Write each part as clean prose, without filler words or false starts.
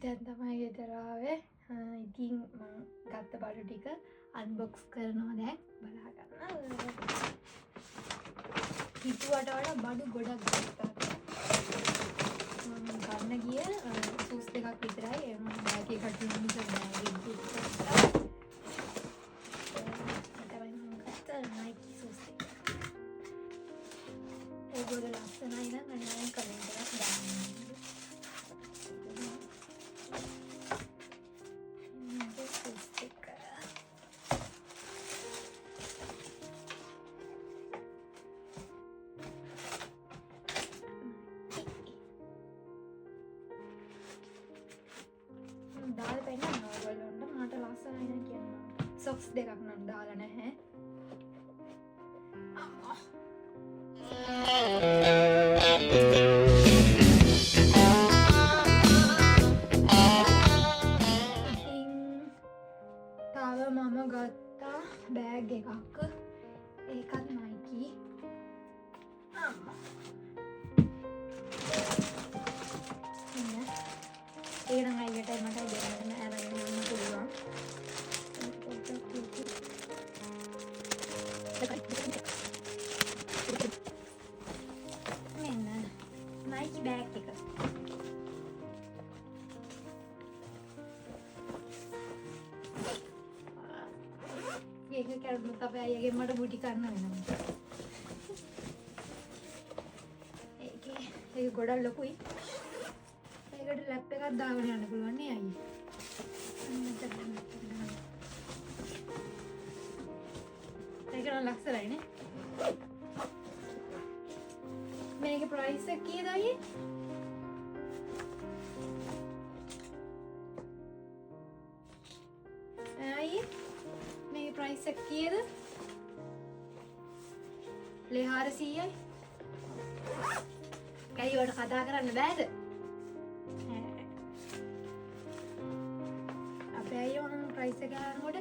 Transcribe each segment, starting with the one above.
දැන් තමයි ගෙදර ආවේ. ඉතින් මම ගත්ත බඩු ටික අන්බොක්ස් කරනවා දැන් බලා ගන්න. හිතුවට වඩා බඩු ගොඩක් ගත්තා. මම ගන්න ගිය සූස් දෙකක් විතරයි. ඒ වුණාට බෑග් එකට ලොකු බෑග් එකක් ගත්තා. තමයි මම ගත්ත Nike සූස් එක. ඕගොල්ලෝ ලස්සනයි නම් අනිවාර්යෙන් කමෙන්ට් එකක් දාන්න. දාලා පෙන්නන්න ඕගොල්ලන්ට මට ලස්සනයි නේ කියනවා. සොක්ස් දෙකක් නම් දාලා නැහැ. අම්මා. ඉතින් තව මම ගත්තා බෑග් එකක්. ඒකත් Nike. අම්මා. ඒක නම් අයියට මට දෙන්න අරගෙන යන්න පුළුවන්. මෙන්න Nike බෑග් එක. ඒක කරුණු තමයි අයියගේ මට බුටි කරන්න වෙනවා. ඒක ගොඩක් ලොකුයි. ඒකට ලැප් එකක් දාගෙන යන්න පුළුවන් නේ අයියේ. ඒක නම් ලස්සනයි නේ. මේකේ ප්‍රයිස් එක කීයද අයියේ? අයියේ මේකේ ප්‍රයිස් එක කීයද? 400යි. කයි වල කතා කරන්න බෑද? අපේ අයියෝ නම් ප්‍රයිස් එක ගන්නකොට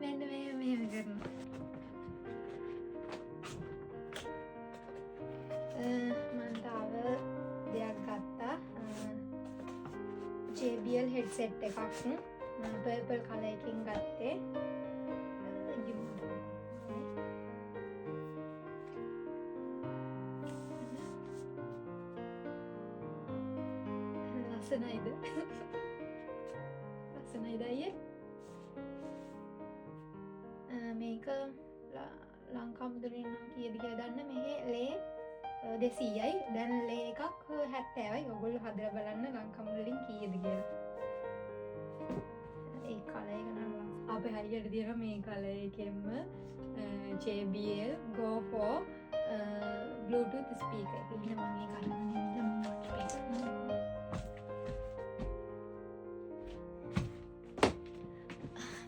මෙන්න මෙහෙම කරනවා. මම තව දෙයක් ගත්තා. JBL headset එකක්. purple color එකකින් ගත්තේ. ලස්සනයිද? ලස්සනයිද අයියේ? මේක ලංකා මුදලින් නම් කීයද කියලා දන්න. මෙහි ලේ 200යි. දැන් ලේ එකක් 70යි. ඔයගොල්ලෝ හදලා බලන්න ලංකා මුදලින් කීයද කියලා. ඒ කලර් එක නම් අපේ හරියට දිනන මේ colour එකෙන්ම JBL Go for Bluetooth speaker එක. ඉතින් මම ඒක අරගෙන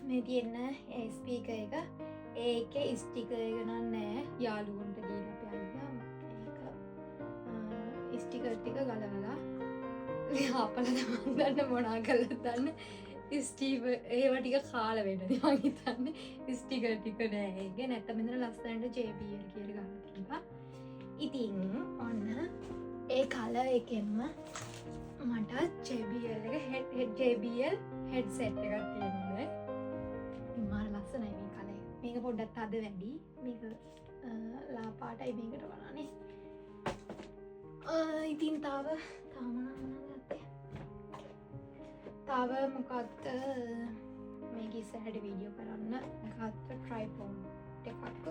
මේ තියෙන ඒ ස්පීකර් එක. ඒකේ ස්ටිකර් එක නෑ. යාළුවන්ට දීලා අපි අයියා ඒක ස්ටිකර් ටික ගලවලා අපල තමන් ගන්න මොනා කළාද දන්න. ස්ටිව් ඒව ටික කාලා වෙනද මං හිතන්නේ ස්ටිකර් ටික නෑ. ඒක නැත්නම් මෙතන ලස්සනට JBL කියලා ගන්න තිබ්බා. ඉතින් ඔන්න ඒ කලර් එකෙන්ම මට JBL headset එකක් තියෙනවා. මාර ලස්සනයි මේ කලර්. මේක පොඩ්ඩක් තද වැඩි. මේක ලා පාටයි මේකට වඩානේ. ඉතින් තව මොකක්ද මේක ඉස්සරහට වීඩියෝ කරන්න ගත්ත ට්‍රයිපෝඩ් එකක්.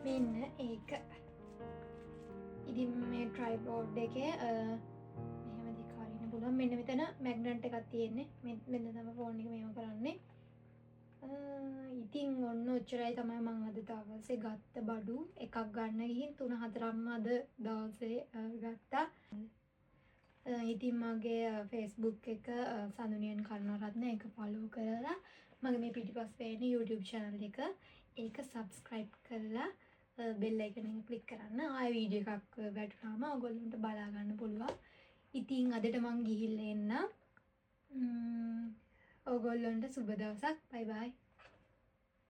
මෙන්න ඒක. ඉතින් මේ ට්‍රයිපෝඩ් එකේ මෙහෙම දිකාරින්න පුළුවන්. මෙන්න මෙතන මැග්නට් එකක් තියෙන්නේ. මෙන්න තමයි ෆෝන් එක මේව කරන්නේ. ඉතින් ඔන්න ඔච්චරයි තමයි මම අද දවසේ ගත්ත බඩු. එකක් ගන්න ගිහින් 3-4ක්ම අද දවසේ ගත්තා. ඉතින් මගේ Facebook එක සඳුනියන් කරුණාරත්න ඒක ෆලෝ කරලා මගේ මේ පිටිපස්ස පේන YouTube channel එක ඒක subscribe කරලා bell icon එක click කරන්න. ආයෙ වීඩියෝ එකක් වැටුනම ඔයගොල්ලන්ට බලා ගන්න පුළුවන්. ඉතින් අදට මං ගිහිල්ලා එන්න. ඔයගොල්ලන්ට සුබ දවසක්. බයි බයි.